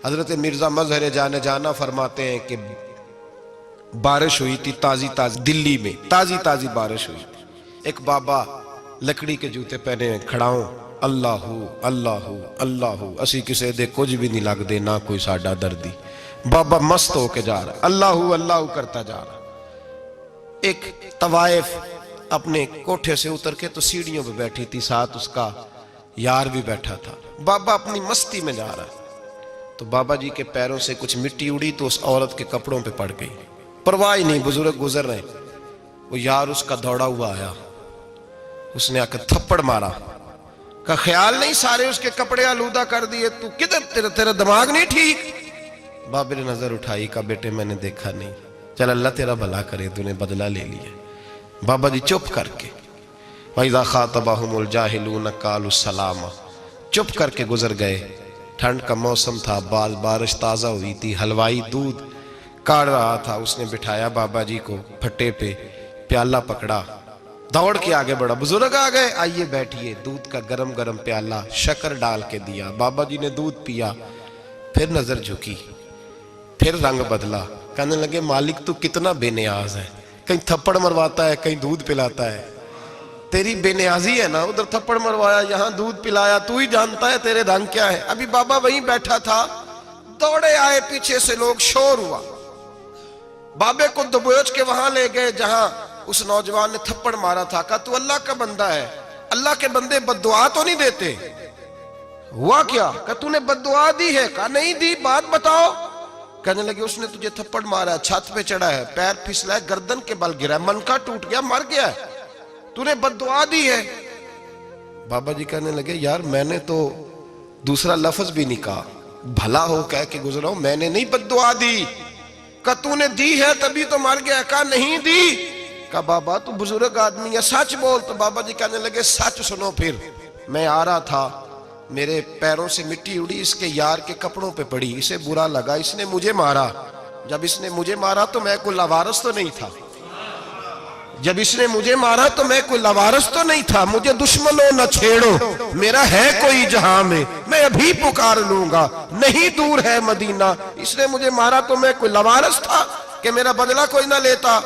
حضرت مرزا مظہر جانے جانا فرماتے ہیں کہ بارش ہوئی تھی تازی تازی دلی میں، تازی تازی بارش ہوئی تھی. ایک بابا لکڑی کے جوتے پہنے کھڑا ہوں، اللہ اللہ اللہ، اسی کسے دے کچھ بھی نہیں لگ دے، نہ کوئی ساڈا دردی. بابا مست ہو کے جا رہا، اللہ اللہ کرتا جا رہا. ایک طوائف اپنے کوٹھے سے اتر کے تو سیڑھیوں پہ بیٹھی تھی، ساتھ اس کا یار بھی بیٹھا تھا. بابا اپنی مستی میں جا رہا تو بابا جی کے پیروں سے کچھ مٹی اڑی تو اس عورت کے کپڑوں پہ پڑ گئی. پرواہ ہی نہیں، بزرگ گزر رہے. وہ یار اس کا دوڑا ہوا آیا، اس نے آ کے تھپڑ مارا. کا خیال نہیں سارے اس کے کپڑے آلودہ کر دیے، تو کدھر تیرا دماغ نہیں ٹھیک؟ بابے نے نظر اٹھائی، کہا بیٹے میں نے دیکھا نہیں، چل اللہ تیرا بھلا کرے، تو نے بدلہ لے لیا. بابا جی چپ کر کے وَإِذَا خَاطَبَهُمُ الْجَاهِلُونَ قَالُوا السَّلَامَ، چپ کر کے گزر گئے. ٹھنڈ کا موسم تھا، بارش تازہ ہوئی تھی، حلوائی دودھ کاڑ رہا تھا. اس نے بٹھایا بابا جی کو پھٹے پہ، پیالہ پکڑا، دوڑ کے آگے بڑھا. بزرگ آ گئے، آئیے بیٹھیے. دودھ کا گرم گرم پیالہ شکر ڈال کے دیا. بابا جی نے دودھ پیا، پھر نظر جھکی، پھر رنگ بدلا. کہنے لگے مالک تو کتنا بے نیاز ہے، کہیں تھپڑ مرواتا ہے، کہیں دودھ پلاتا ہے. تیری بے نیازی ہے نا، ادھر تھپڑ مروایا، یہاں دودھ پلایا، تو ہی جانتا ہے تیرے رنگ کیا ہے. ابھی بابا وہیں بیٹھا تھا، دوڑے آئے پیچھے سے لوگ، شور ہوا. بابے کو دبوچ کے وہاں لے گئے جہاں اس نوجوان نے تھپڑ مارا تھا. کہا تو اللہ کا بندہ ہے، اللہ کے بندے بد دعا تو نہیں دیتے. ہوا کیا؟ کہا تو نے بد دعا دی ہے؟ کہا نہیں دی، بات بتاؤ. کہنے لگے اس نے تجھے تھپڑ مارا ہے، چھت پہ چڑھا ہے، پیر پھسلا ہے، گردن کے بل گرا ہے، منکا ٹوٹ گیا، مر گیا ہے، تو نے بد دعا دی ہے. بابا جی کہنے لگے یار میں نے تو دوسرا لفظ بھی نہیں کہا، بھلا ہو کہہ کے گزرا ہوں، میں نے نہیں بد دعا دی. کہا تو نے دی ہے تبھی تو مر گیا. کہا نہیں دی. کہا بابا تو بزرگ آدمی ہے، سچ بول. تو بابا جی کہنے لگے سچ سنو. پھر میں آ رہا تھا، میرے پیروں سے مٹی اڑی، اس کے یار کے کپڑوں پہ پڑی، اسے برا لگا، اس نے مجھے مارا. جب اس نے مجھے مارا تو میں کوئی لاوارث تو نہیں تھا، جب اس نے مجھے مارا تو میں کوئی لاوارث تو نہیں تھا. مجھے دشمنوں نہ چھیڑو، میرا ہے کوئی جہاں میں ابھی پکار لوں گا، نہیں دور ہے مدینہ. اس نے مجھے مارا تو میں کوئی لاوارث تھا کہ میرا بدلہ کوئی نہ لیتا.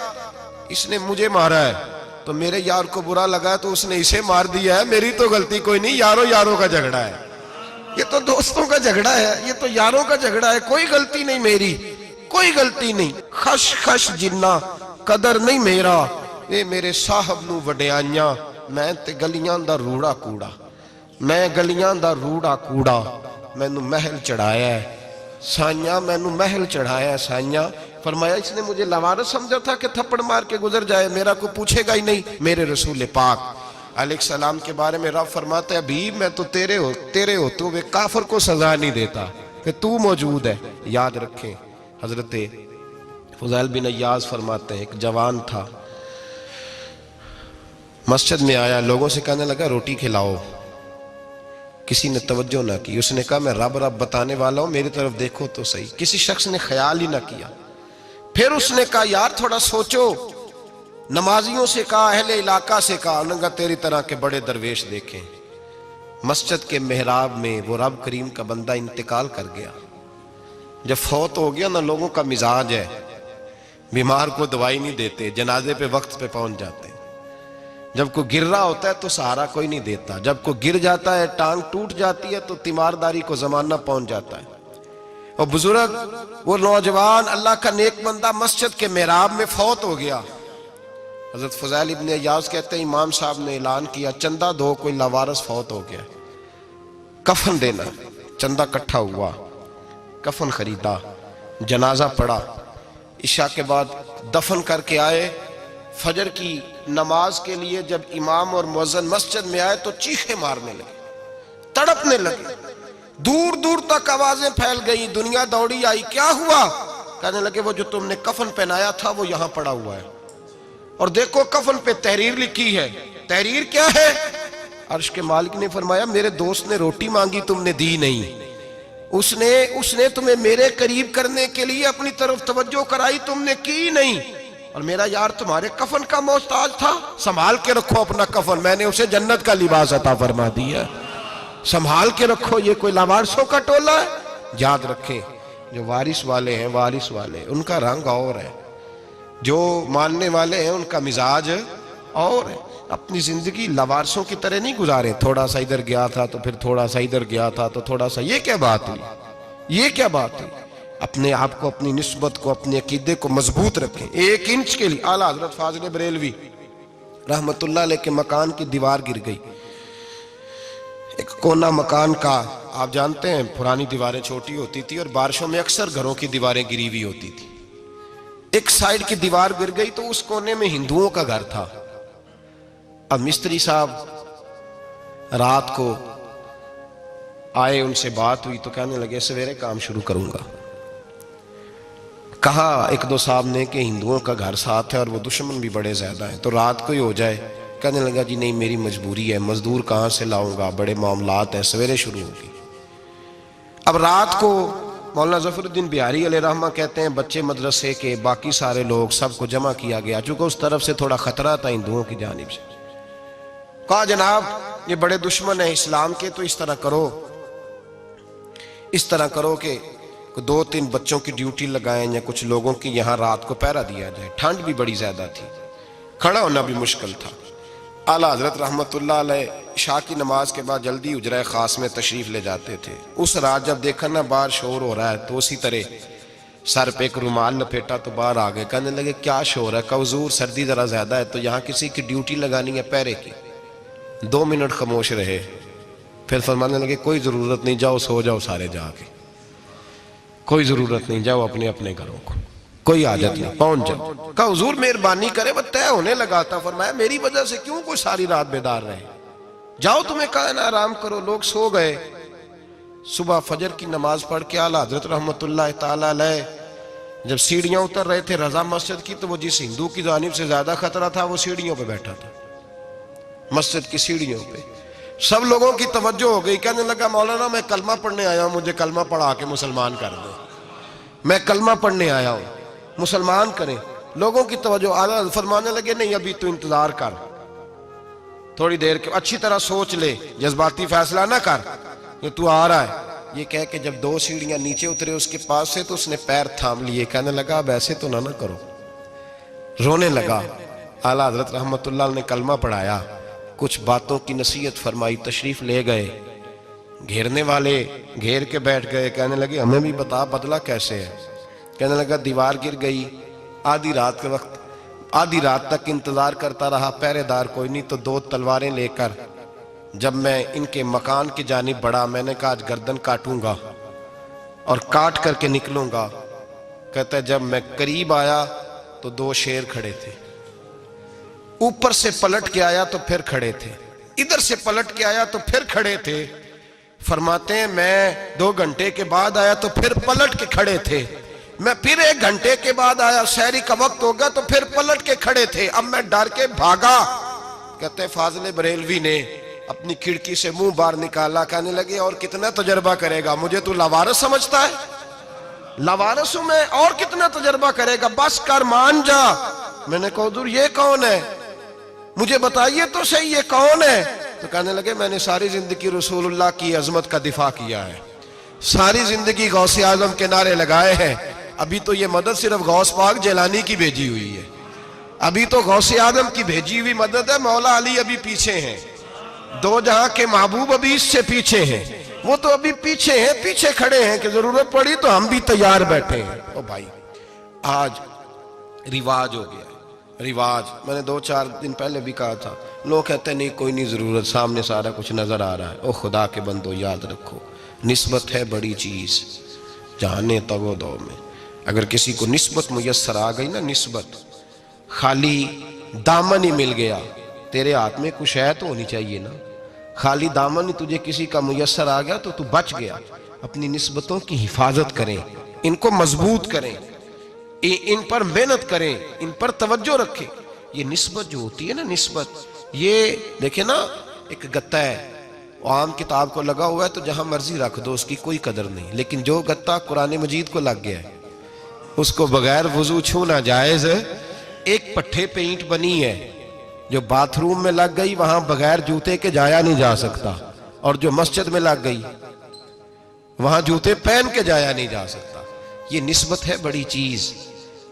اس نے مجھے مارا ہے تو میرے یار کو برا لگا تو اس نے اسے مار دیا ہے، میری تو غلطی کوئی نہیں. یاروں کا جھگڑا ہے، یہ تو دوستوں کا جھگڑا ہے، یہ تو یاروں کا جھگڑا ہے، کوئی غلطی نہیں میری، کوئی غلطی نہیں. خش خش جنہ قدر نہیں میرا، اے میرے صاحب نو وڈیاں، میں تے گلیاں دا روڑا کوڑا، میں گلیاں دا روڑا کوڑا. میں نو محل چڑھایا ہے سائیاں، میں نو محل چڑھایا ہے سائیاں. فرمایا اس نے مجھے لوارث سمجھا تھا کہ تھپڑ مار کے گزر جائے، میرا کو پوچھے گا ہی نہیں. میرے رسول پاک علیہ السلام کے بارے میں رب فرماتا ہے ابھی میں تو تیرے ہوتے ہوئے کافر کو سزا نہیں دیتا کہ تو موجود ہے. یاد رکھیں حضرت فضیل بن عیاض فرماتے ہیں ایک جوان تھا، مسجد میں آیا، لوگوں سے کہنے لگا روٹی کھلاؤ. کسی نے توجہ نہ کی. اس نے کہا میں رب بتانے والا ہوں، میری طرف دیکھو تو صحیح. کسی شخص نے خیال ہی نہ کیا. پھر اس نے کہا یار تھوڑا سوچو. نمازیوں سے کہا، اہل علاقہ سے کہا، انہوں نے کہا تیری طرح کے بڑے درویش دیکھیں. مسجد کے محراب میں وہ رب کریم کا بندہ انتقال کر گیا. جب فوت ہو گیا نا، لوگوں کا مزاج ہے بیمار کو دوائی نہیں دیتے، جنازے پہ وقت پہ پہنچ جاتے. جب کوئی گر رہا ہوتا ہے تو سہارا کوئی نہیں دیتا، جب کوئی گر جاتا ہے، ٹانگ ٹوٹ جاتی ہے تو تیمارداری کو زمانہ پہنچ جاتا ہے. اور بزرگ وہ نوجوان اللہ کا نیک بندہ مسجد کے محراب میں فوت ہو گیا. حضرت فضیل ابن عیاض کہتے ہیں امام صاحب نے اعلان کیا چندہ دو، کوئی لاوارث فوت ہو گیا، کفن دینا. چندہ کٹھا ہوا، کفن خریدا، جنازہ پڑا. عشاء کے بعد دفن کر کے آئے. فجر کی نماز کے لیے جب امام اور مؤذن مسجد میں آئے تو چیخیں مارنے لگے، تڑپنے لگے. دور دور تک آوازیں پھیل گئی، دنیا دوڑی آئی. کیا ہوا؟ کہنے لگے وہ جو تم نے کفن پہنایا تھا وہ یہاں پڑا ہوا ہے، اور دیکھو کفن پہ تحریر لکھی ہے. تحریر کیا ہے؟ عرش کے مالک نے فرمایا میرے دوست نے روٹی مانگی تم نے دی نہیں، اس نے تمہیں میرے قریب کرنے کے لیے اپنی طرف توجہ کرائی، تم نے کی نہیں. اور میرا یار تمہارے کفن کا محتاج تھا، سنبھال کے رکھو اپنا کفن، میں نے اسے جنت کا لباس عطا فرما دیا، سنبھال کے رکھو. یہ کوئی لاوارثوں کا ٹولہ ہے؟ یاد رکھیں جو وارث والے ہیں، وارث والے ان کا رنگ اور ہے، جو ماننے والے ہیں ان کا مزاج اور ہے۔ اپنی زندگی لوارثوں کی طرح نہیں گزاریں، تھوڑا سا ادھر گیا تھا تو پھر تھوڑا سا ادھر گیا تھا تو تھوڑا سا، یہ کیا بات ہوئی، یہ کیا بات ہوئی؟ اپنے آپ کو، اپنی نسبت کو، اپنے عقیدے کو مضبوط رکھیں۔ 1 انچ کے لیے اعلیٰ حضرت فاضل بریلوی رحمت اللہ علیہ کے مکان کی دیوار گر گئی، ایک کونا مکان کا، آپ جانتے ہیں پرانی دیواریں چھوٹی ہوتی تھی اور بارشوں میں اکثر گھروں کی دیواریں گری ہوئی ہوتی تھی، ایک سائیڈ کی دیوار گر گئی تو اس کونے میں ہندوؤں کا گھر تھا۔ اب مستری صاحب رات کو آئے، ان سے بات ہوئی تو کہنے لگے سویرے کام شروع کروں گا۔ کہا 1-2 صاحب نے کہ ہندوؤں کا گھر ساتھ ہے اور وہ دشمن بھی بڑے زیادہ ہیں، تو رات کو ہی ہو جائے۔ کہنے لگا جی نہیں، میری مجبوری ہے، مزدور کہاں سے لاؤں گا، بڑے معاملات ہیں، سویرے شروع ہوگی۔ اب رات کو مولانا ظفر الدین بہاری علیہ رحمہ کہتے ہیں بچے مدرسے کے، باقی سارے لوگ، سب کو جمع کیا گیا، چونکہ اس طرف سے تھوڑا خطرہ تھا ہندوؤں کی جانب سے۔ کہا جناب یہ بڑے دشمن ہیں اسلام کے، تو اس طرح کرو کہ 2-3 بچوں کی ڈیوٹی لگائیں یا کچھ لوگوں کی یہاں رات کو پہرا دیا جائے۔ ٹھنڈ بھی بڑی زیادہ تھی، کھڑا ہونا بھی مشکل تھا۔ اعلیٰ حضرت رحمت اللہ علیہ عشاء کی نماز کے بعد جلدی حجرہ خاص میں تشریف لے جاتے تھے۔ اس رات جب دیکھا نا باہر شور ہو رہا ہے تو اسی طرح سر پہ ایک رومال لپیٹا تو باہر آ گئے، کہنے لگے کیا شور ہے؟ کہا حضور سردی ذرا زیادہ ہے تو یہاں کسی کی ڈیوٹی لگانی ہے پہرے کی۔ 2 منٹ خاموش رہے، پھر فرمانے لگے کوئی ضرورت نہیں، جاؤ سو جاؤ سارے جا کے، کوئی ضرورت نہیں، جاؤ اپنے اپنے گھروں کو، کوئی حاجت نہیں، پہنچ جاؤ۔ کہا حضور مہربانی کرے، وہ طے ہونے لگا تھا۔ فرمایا میری وجہ سے کیوں کوئی ساری رات بیدار رہے، جاؤ تمہیں کہا نا آرام کرو۔ لوگ سو گئے۔ صبح فجر کی نماز پڑھ کے اعلیٰ حضرت رحمت اللہ تعالی علیہ جب سیڑھیاں اتر رہے تھے رضا مسجد کی، تو وہ جس ہندو کی جانب سے زیادہ خطرہ تھا وہ سیڑھیوں پہ بیٹھا تھا، مسجد کی سیڑھیوں پہ۔ سب لوگوں کی توجہ ہو گئی، کہنے لگا مولانا میں کلمہ پڑھنے آیا ہوں، مجھے کلمہ پڑھا کے مسلمان کر دو، میں کلمہ پڑھنے آیا ہوں، مسلمان کریں۔ لوگوں کی توجہ، اعلیٰ فرمانے لگے نہیں ابھی تو انتظار کر، تھوڑی دیر کے اچھی طرح سوچ لے، جذباتی فیصلہ نہ کر، یہ تو آ رہا ہے۔ یہ کہہ کے جب 2 سیڑھیاں نیچے اترے اس کے پاس سے تو اس نے پیر تھام لیے، کہنے لگا اب ایسے تو نہ کرو، رونے لگا۔ اعلیٰ حضرت رحمت اللہ نے کلمہ پڑھایا، کچھ باتوں کی نصیحت فرمائی، تشریف لے گئے۔ گھیرنے والے گھیر کے بیٹھ گئے، کہنے لگے ہمیں بھی بتا بدلہ کیسے ہے۔ کہنے لگا دیوار گر گئی، آدھی رات کے وقت، آدھی رات تک انتظار کرتا رہا، پہرے دار کوئی نہیں، تو 2 تلواریں لے کر جب میں ان کے مکان کی جانب بڑھا، میں نے کہا آج گردن کاٹوں گا اور کاٹ کر کے نکلوں گا۔ کہتا ہے جب میں قریب آیا تو 2 شیر کھڑے تھے، اوپر سے پلٹ کے آیا تو پھر کھڑے تھے، ادھر سے پلٹ کے آیا تو پھر کھڑے تھے۔ فرماتے ہیں میں 2 گھنٹے کے بعد آیا تو پھر پلٹ کے کھڑے تھے، میں پھر 1 گھنٹے کے بعد آیا، سحری کا وقت ہو گیا تو پھر پلٹ کے کھڑے تھے، اب میں ڈر کے بھاگا۔ کہتے ہیں فاضل بریلوی نے اپنی کھڑکی سے منہ باہر نکالا، کہنے لگے اور کتنا تجربہ کرے گا، مجھے تو لاوارث سمجھتا ہے، لاوارث ہوں میں، اور کتنا تجربہ کرے گا، بس کر مان جا۔ میں نے کہا حضور یہ کون ہے، مجھے بتائیے تو صحیح یہ کون ہے۔ تو کہنے لگے میں نے ساری زندگی رسول اللہ کی عظمت کا دفاع کیا ہے، ساری زندگی غوث اعظم کے نعرے لگائے ہیں، ابھی تو یہ مدد صرف غوث پاک جیلانی کی بھیجی ہوئی ہے، ابھی تو غوث اعظم کی بھیجی ہوئی مدد ہے، مولا علی ابھی پیچھے ہیں، 2 جہاں کے محبوب ابھی اس سے پیچھے ہیں، وہ تو ابھی پیچھے ہیں، پیچھے کھڑے ہیں کہ ضرورت پڑی تو ہم بھی تیار بیٹھے ہیں۔ او بھائی آج رواج ہو گیا، رواج، میں نے 2-4 دن پہلے بھی کہا تھا، لوگ کہتے ہیں نہیں کوئی نہیں ضرورت، سامنے سارا کچھ نظر آ رہا ہے۔ او خدا کے بندو یاد رکھو، نسبت ہے بڑی چیز، جانے تو دو میں اگر کسی کو نسبت میسر آ گئی نا، نسبت، خالی دامن ہی مل گیا، تیرے ہاتھ میں کچھ ہے تو ہونی چاہیے نا، خالی دامن ہی تجھے کسی کا میسر آ گیا تو بچ گیا۔ اپنی نسبتوں کی حفاظت کریں، ان کو مضبوط کریں، ان پر محنت کریں، ان پر توجہ رکھیں۔ یہ نسبت جو ہوتی ہے نا، نسبت، یہ دیکھیں نا ایک گتہ ہے، عام کتاب کو لگا ہوا ہے تو جہاں مرضی رکھ دو، اس کی کوئی قدر نہیں، لیکن جو گتہ قرآن مجید کو لگ گیا ہے اس کو بغیر وضو چھونا جائز ہے۔ ایک پٹھے پہ اینٹ بنی ہے، جو باتھ روم میں لگ گئی وہاں بغیر جوتے کے جایا نہیں جا سکتا، اور جو مسجد میں لگ گئی وہاں جوتے پہن کے جایا نہیں جا سکتا. یہ نسبت ہے بڑی چیز.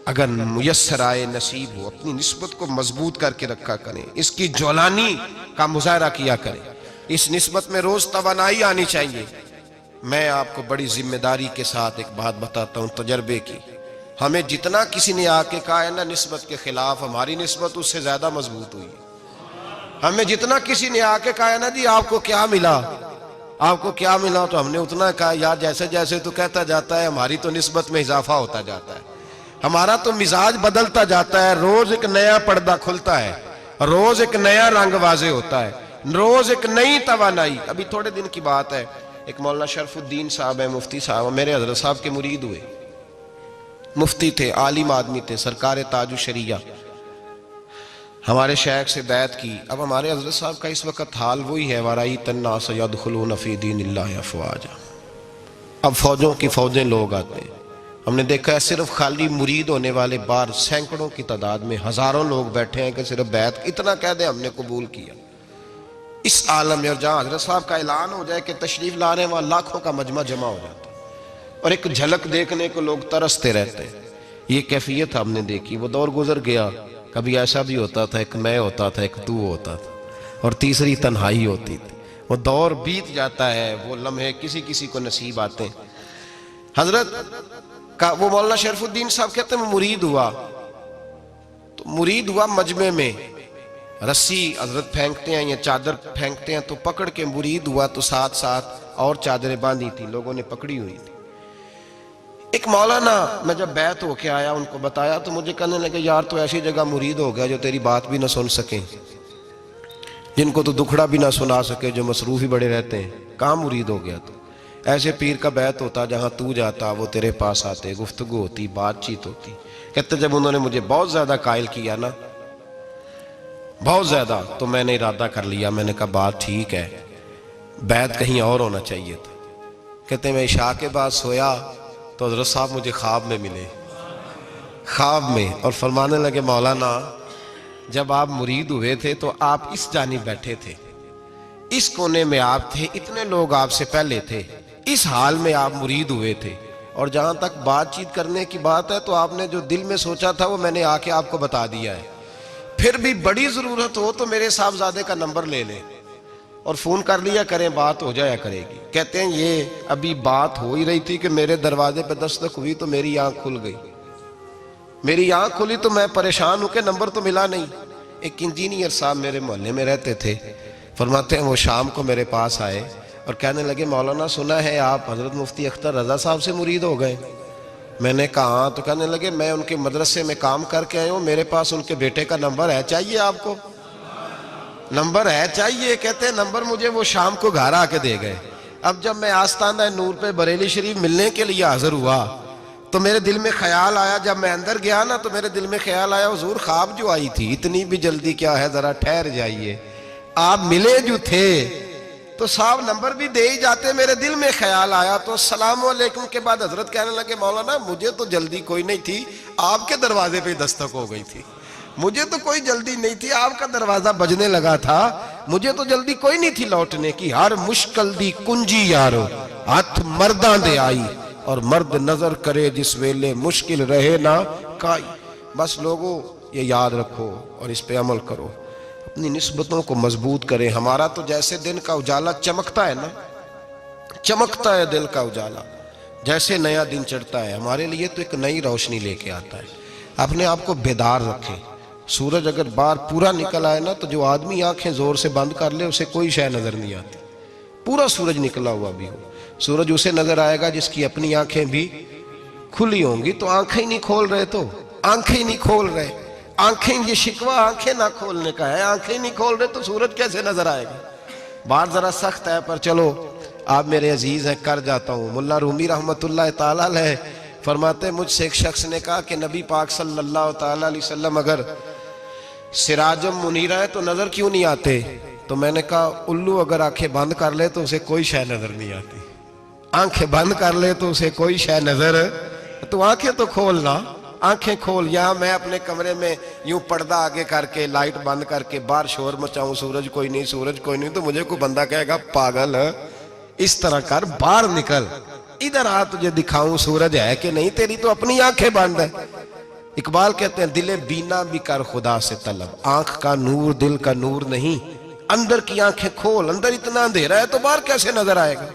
اگر میسر آئے نصیب ہو اپنی نسبت کو مضبوط کر کے رکھا کریں, اس کی جولانی کا مظاہرہ کیا کریں. اس نسبت میں روز توانائی آنی چاہیے. میں آپ کو بڑی ذمہ داری کے ساتھ ایک بات بتاتا ہوں تجربے کی. ہمیں جتنا کسی نے آ کے کہا ہے نا نسبت کے خلاف, ہماری نسبت اس سے زیادہ مضبوط ہوئی. ہمیں جتنا کسی نے آ کے کہا ہے نا جی آپ کو کیا ملا, آپ کو کیا ملا, تو ہم نے اتنا کہا یار جیسے جیسے تو کہتا جاتا ہے ہماری تو نسبت میں اضافہ ہوتا جاتا ہے, ہمارا تو مزاج بدلتا جاتا ہے. روز ایک نیا پردہ کھلتا ہے, روز ایک نیا رنگ واضح ہوتا ہے, روز ایک نئی توانائی. ابھی تھوڑے دن کی بات ہے, ایک مولانا شرف الدین صاحب ہے, مفتی صاحب, میرے حضرت صاحب کے مرید ہوئے. مفتی تھے, عالم آدمی تھے, سرکار تاج الشریعہ, ہمارے شیخ سے بیعت کی. اب ہمارے حضرت صاحب کا اس وقت حال وہی ہے وَرَأَيْتَ النَّاسَ يَدْخُلُونَ فِي دِينِ اللَّهِ أَفْوَاجًا. اب فوجوں کی فوجیں لوگ آتے ہیں. ہم نے دیکھا ہے صرف خالی مرید ہونے والے باہر سینکڑوں کی تعداد میں ہزاروں لوگ بیٹھے ہیں کہ صرف بیعت اتنا کہہ دیں ہم نے قبول کیا. اس عالم میں اور جہاں حضرت صاحب کا اعلان ہو جائے کہ تشریف لا رہے ہیں وہاں لاکھوں کا مجمع جمع ہو جاتا ہے اور ایک جھلک دیکھنے کو لوگ ترستے رہتے ہیں. یہ کیفیت ہم نے دیکھی. وہ دور گزر گیا, کبھی ایسا بھی ہوتا تھا ایک میں ہوتا تھا, ایک تو ہوتا تھا, اور تیسری تنہائی ہوتی تھی. وہ دور بیت جاتا ہے, وہ لمحے کسی کسی کو نصیب آتے ہیں. حضرت کا وہ مولانا شرف الدین صاحب کہتے ہیں مرید ہوا, تو مرید ہوا مجمع میں, رسی حضرت پھینکتے ہیں یا چادر پھینکتے ہیں تو پکڑ کے مرید ہوا, تو ساتھ ساتھ اور چادریں باندھی تھی, لوگوں نے پکڑی ہوئی تھی. ایک مولانا, میں جب بیعت ہو کے آیا ان کو بتایا تو مجھے کہنے لگے یار تو ایسی جگہ مرید ہو گیا جو تیری بات بھی نہ سن سکیں, جن کو تو دکھڑا بھی نہ سنا سکے, جو مصروف ہی بڑے رہتے ہیں, کہاں مرید ہو گیا تو. ایسے پیر کا بیعت ہوتا جہاں تو جاتا وہ تیرے پاس آتے, گفتگو ہوتی, بات چیت ہوتی. کہتے جب انہوں نے مجھے بہت زیادہ قائل کیا نا, بہت زیادہ, تو میں نے ارادہ کر لیا, میں نے کہا بات ٹھیک ہے, بیعت کہیں اور ہونا چاہیے تھا. کہتے میں عشاء کے بعد سویا تو حضرت صاحب مجھے خواب میں ملے, خواب میں, اور فرمانے لگے مولانا جب آپ مرید ہوئے تھے تو آپ اس جانب بیٹھے تھے, اس کونے میں آپ تھے, اتنے لوگ آپ سے پہلے تھے, اس حال میں آپ مرید ہوئے تھے, اور جہاں تک بات چیت کرنے کی بات ہے تو آپ نے جو دل میں سوچا تھا وہ میں نے آ کے آپ کو بتا دیا ہے. پھر بھی بڑی ضرورت ہو تو میرے صاحبزادے کا نمبر لے لیں اور فون کر لیا کریں, بات ہو جایا کرے گی. کہتے ہیں یہ ابھی بات ہو ہی رہی تھی کہ میرے دروازے پہ دستک ہوئی تو میری آنکھ کھل گئی, میری آنکھ کھلی تو میں پریشان ہوں کہ نمبر تو ملا نہیں. ایک انجینئر صاحب میرے محلے میں رہتے تھے, فرماتے ہیں وہ شام کو میرے پاس آئے اور کہنے لگے مولانا سنا ہے آپ حضرت مفتی اختر رضا صاحب سے مرید ہو گئے. میں نے کہا ہاں, تو کہنے لگے میں ان کے مدرسے میں کام کر کے آئے ہوں, میرے پاس ان کے بیٹے کا نمبر ہے, چاہیے آپ کو نمبر ہے چاہیے. کہتے ہیں نمبر مجھے وہ شام کو گھر آ کے دے گئے. اب جب میں آستانہ نور پہ بریلی شریف ملنے کے لیے حاضر ہوا تو میرے دل میں خیال آیا, جب میں اندر گیا نا تو میرے دل میں خیال آیا حضور خواب جو آئی تھی اتنی بھی جلدی کیا ہے, ذرا ٹھہر جائیے, آپ ملے جو تھے تو صاحب نمبر بھی دے ہی جاتے. میرے دل میں خیال آیا تو السلام علیکم کے بعد حضرت کہنے لگے مولانا مجھے تو جلدی کوئی نہیں تھی, آپ کے دروازے پہ دستک ہو گئی تھی, مجھے تو کوئی جلدی نہیں تھی, آپ کا دروازہ بجنے لگا تھا, مجھے تو جلدی کوئی نہیں تھی لوٹنے کی. ہر مشکل دی کنجی یارو ہاتھ مرداں دے آئی, اور مرد نظر کرے جس ویلے مشکل رہے نہ کائی. بس لوگوں یہ یاد رکھو اور اس پہ عمل کرو, اپنی نسبتوں کو مضبوط کریں. ہمارا تو جیسے دن کا اجالا چمکتا ہے نا, چمکتا ہے دل کا اجالا, جیسے نیا دن چڑھتا ہے ہمارے لیے تو ایک نئی روشنی لے کے آتا ہے. اپنے آپ کو بیدار رکھیں. سورج اگر باہر پورا نکل آئے نا تو جو آدمی آنکھیں زور سے بند کر لے اسے کوئی شے نظر نہیں آتی. پورا سورج نکلا ہوا بھی ہو, سورج اسے نظر آئے گا جس کی اپنی آنکھیں بھی کھلی ہوں گی. تو آنکھیں نہیں کھول رہے, تو آنکھیں نہیں کھول رہے, آنکھیں, یہ شکوہ آنکھیں نہ کھولنے کا ہے, آنکھیں نہیں کھول رہے تو سورج کیسے نظر آئے گا. بات ذرا سخت ہے پر چلو آپ میرے عزیز ہیں کر جاتا ہوں. ملا رومی رحمت اللہ تعالیٰ علیہ فرماتے مجھ سے ایک شخص نے کہا کہ نبی پاک صلی اللہ تعالیٰ علیہ وسلم اگر سراجم منیرہ ہے تو نظر کیوں نہیں آتے؟ تو میں نے کہا الو اگر آنکھیں بند کر لے تو اسے کوئی شے نظر نہیں آتی, آنکھیں بند کر لے تو اسے کوئی شے نظر, تو آنکھیں تو کھولنا, آنکھیں کھول. یہاں میں اپنے کمرے میں یوں پردہ آگے کر کے لائٹ بند کر کے باہر شور مچاؤں, سورج کوئی نہیں, سورج کوئی نہیں, تو مجھے کوئی بندہ کہے گا پاگل, اس طرح کر, باہر نکل, ادھر آ تجھے دکھاؤں سورج ہے کہ نہیں، تیری تو اپنی آنکھیں بند ہے۔ اقبال کہتے ہیں دل بینا بھی کر خدا سے طلب، آنکھ کا نور دل کا نور نہیں، اندر کی آنکھیں کھول، اندر اتنا اندھیرا ہے تو باہر کیسے نظر آئے گا؟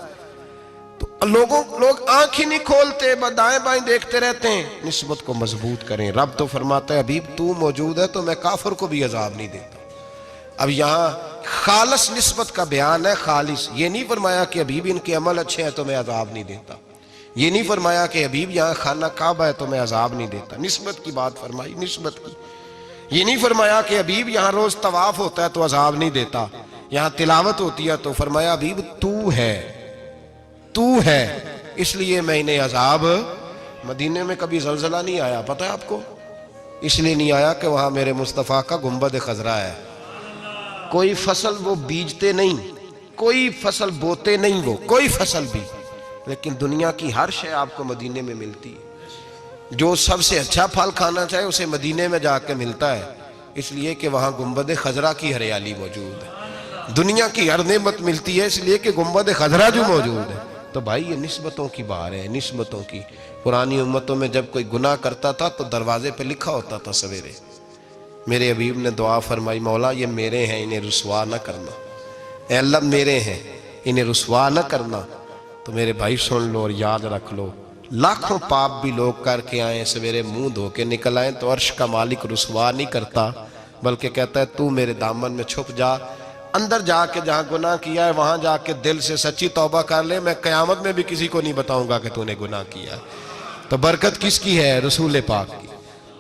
تو لوگ آنکھ ہی نہیں کھولتے، دائیں بائیں دیکھتے رہتے ہیں۔ نسبت کو مضبوط کریں۔ رب تو فرماتا ہے حبیب تو موجود ہے تو میں کافر کو بھی عذاب نہیں دیتا۔ اب یہاں خالص نسبت کا بیان ہے، خالص، یہ نہیں فرمایا کہ حبیب ان کے عمل اچھے ہیں تو میں عذاب نہیں دیتا، یہ نہیں فرمایا کہ حبیب یہاں خانہ کعبہ ہے تو میں عذاب نہیں دیتا، نسبت کی بات فرمائی، نسبت کی۔ یہ نہیں فرمایا کہ حبیب یہاں روز طواف ہوتا ہے تو عذاب نہیں دیتا، یہاں تلاوت ہوتی ہے تو فرمایا حبیب تو ہے اس لیے میں انہیں عذاب۔ مدینے میں کبھی زلزلہ نہیں آیا، پتہ ہے آپ کو؟ اس لیے نہیں آیا کہ وہاں میرے مصطفیٰ کا گنبد خضرا ہے۔ کوئی فصل وہ بیجتے نہیں، کوئی فصل بوتے نہیں، وہ کوئی فصل بھی، لیکن دنیا کی ہر شے آپ کو مدینے میں ملتی ہے۔ جو سب سے اچھا پھل کھانا چاہے اسے مدینے میں جا کے ملتا ہے، اس لیے کہ وہاں گنبد خضرا کی ہریالی موجود ہے۔ دنیا کی ہر نعمت ملتی ہے اس لیے کہ گنبد خضرا جو موجود ہے۔ تو بھائی یہ نسبتوں کی بار ہے، نسبتوں کی۔ پرانی امتوں میں جب کوئی گناہ کرتا تھا تو دروازے پہ لکھا ہوتا تھا سویرے، میرے حبیب نے دعا فرمائی مولا یہ میرے ہیں انہیں رسوا نہ کرنا، اے اللہ میرے ہیں انہیں رسوا نہ کرنا۔ تو میرے بھائی سن لو اور یاد رکھ لو، لاکھوں پاپ بھی لوگ کر کے آئیں، سویرے منہ دھو کے نکل آئیں تو عرش کا مالک رسوا نہیں کرتا، بلکہ کہتا ہے تو میرے دامن میں چھپ جا، اندر جا کے جہاں گناہ کیا ہے وہاں جا کے دل سے سچی توبہ کر لے، میں قیامت میں بھی کسی کو نہیں بتاؤں گا کہ تو نے گناہ کیا ہے۔ تو برکت کس کی ہے؟ رسول پاک کی۔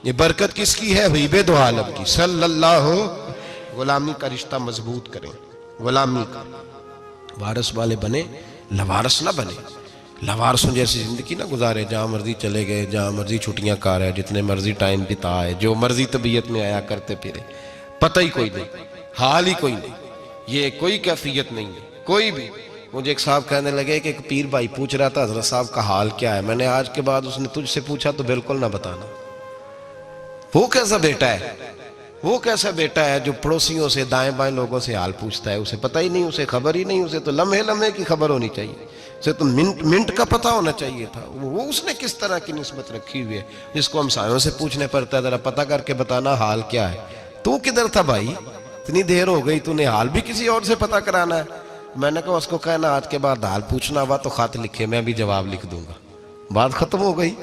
یہ برکت کس کی ہے؟ حبیب دو عالم کی صلی اللہ۔ غلامی کا رشتہ مضبوط کریں، غلامی کا، وارث والے بنے، لوارث نہ بنے۔ لوارثوں جیسی زندگی نہ گزارے، جہاں مرضی چلے گئے، جہاں مرضی چھٹیاں کار ہے، جتنے مرضی ٹائم بتائے، جو مرضی طبیعت میں آیا کرتے پھرے، پتہ ہی کوئی نہیں، حال ہی کوئی نہیں، یہ کوئی کیفیت نہیں ہے کوئی بھی۔ مجھے ایک صاحب کہنے لگے کہ ایک پیر بھائی پوچھ رہا تھا حضرت صاحب کا حال کیا ہے، میں نے آج کے بعد اس نے تجھ سے پوچھا تو بالکل نہ بتانا۔ وہ کیسا بیٹا ہے، وہ کیسا بیٹا ہے جو پڑوسیوں سے دائیں بائیں لوگوں سے حال پوچھتا ہے، اسے پتہ ہی نہیں، اسے خبر ہی نہیں، اسے تو لمحے لمحے کی خبر ہونی چاہیے، اسے تو منٹ منٹ کا پتہ ہونا چاہیے تھا۔ وہ اس نے کس طرح کی نسبت رکھی ہوئی ہے جس کو ہم سایوں سے پوچھنے پڑتا ہے ذرا پتہ کر کے بتانا حال کیا ہے۔ تو کدھر تھا بھائی، اتنی دیر ہو گئی، تو نے حال بھی کسی اور سے پتہ کرانا ہے؟ میں نے کہا اس کو کہنا آج کے بعد حال پوچھنا ہوا تو خط لکھے، میں بھی جواب لکھ دوں گا، بات ختم ہو گئی۔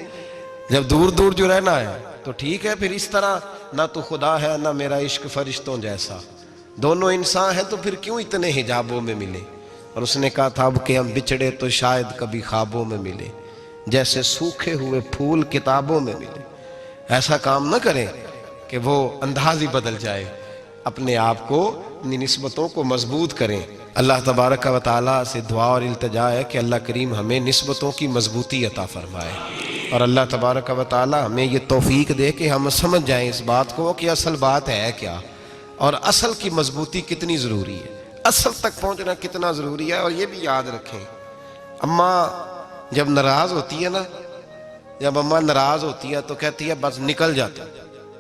جب دور دور جو رہنا ہے تو ٹھیک ہے، پھر اس طرح نہ تو خدا ہے نہ میرا عشق فرشتوں جیسا، دونوں انسان ہیں تو پھر کیوں اتنے حجابوں میں ملے؟ اور اس نے کہا تھا اب کہ ہم بچھڑے تو شاید کبھی خوابوں میں ملے، جیسے سوکھے ہوئے پھول کتابوں میں ملے۔ ایسا کام نہ کریں کہ وہ انداز ہی بدل جائے، اپنے آپ کو، اپنی نسبتوں کو مضبوط کریں۔ اللہ تبارک و تعالیٰ سے دعا اور التجا ہے کہ اللہ کریم ہمیں نسبتوں کی مضبوطی عطا فرمائے، اور اللہ تبارک و تعالیٰ ہمیں یہ توفیق دے کہ ہم سمجھ جائیں اس بات کو کہ اصل بات ہے کیا، اور اصل کی مضبوطی کتنی ضروری ہے، اصل تک پہنچنا کتنا ضروری ہے۔ اور یہ بھی یاد رکھیں، اماں جب ناراض ہوتی ہے نا، جب اماں ناراض ہوتی ہے تو کہتی ہے بس نکل جاتا،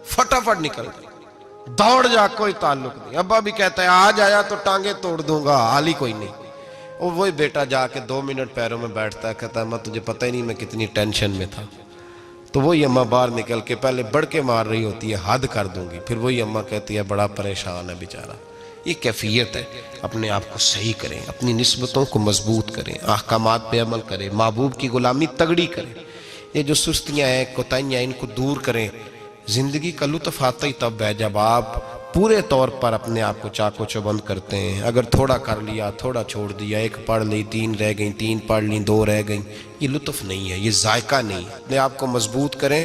فٹافٹ نکل جاتا، دوڑ جا، کوئی تعلق نہیں۔ ابا بھی کہتا ہے آج آیا تو ٹانگیں توڑ دوں گا، حال ہی کوئی نہیں۔ اور وہی بیٹا جا کے 2 منٹ پیروں میں بیٹھتا ہے، کہتا ہے اماں تجھے پتہ ہی نہیں میں کتنی ٹینشن میں تھا۔ تو وہی اماں باہر نکل کے پہلے بڑھ کے مار رہی ہوتی ہے حد کر دوں گی، پھر وہی اماں کہتی ہے بڑا پریشان ہے بیچارہ۔ یہ کیفیت ہے، اپنے آپ کو صحیح کریں، اپنی نسبتوں کو مضبوط کریں، احکامات پہ عمل کریں، محبوب کی غلامی تگڑی کریں۔ یہ جو سستیاں ہیں، کوتاہیاں ہیں، ان کو دور کریں۔ زندگی کا لطف آتا ہی تب ہے جب آپ پورے طور پر اپنے آپ کو چاق و چوبند کرتے ہیں۔ اگر تھوڑا کر لیا، تھوڑا چھوڑ دیا، 1 پڑھ لی، 3 رہ گئیں، 3 پڑھ لیں، 2 رہ گئیں، یہ لطف نہیں ہے، یہ ذائقہ نہیں ہے۔ اپنے آپ کو مضبوط کریں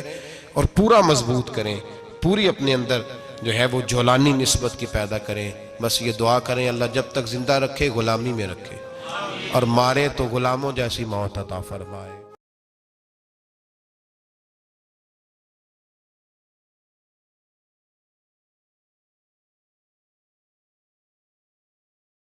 اور پورا مضبوط کریں، پوری اپنے اندر جو ہے وہ جولانی نسبت کی پیدا کریں۔ بس یہ دعا کریں اللہ جب تک زندہ رکھے غلامی میں رکھے، اور مارے تو غلاموں جیسی موت عطا فرمائے۔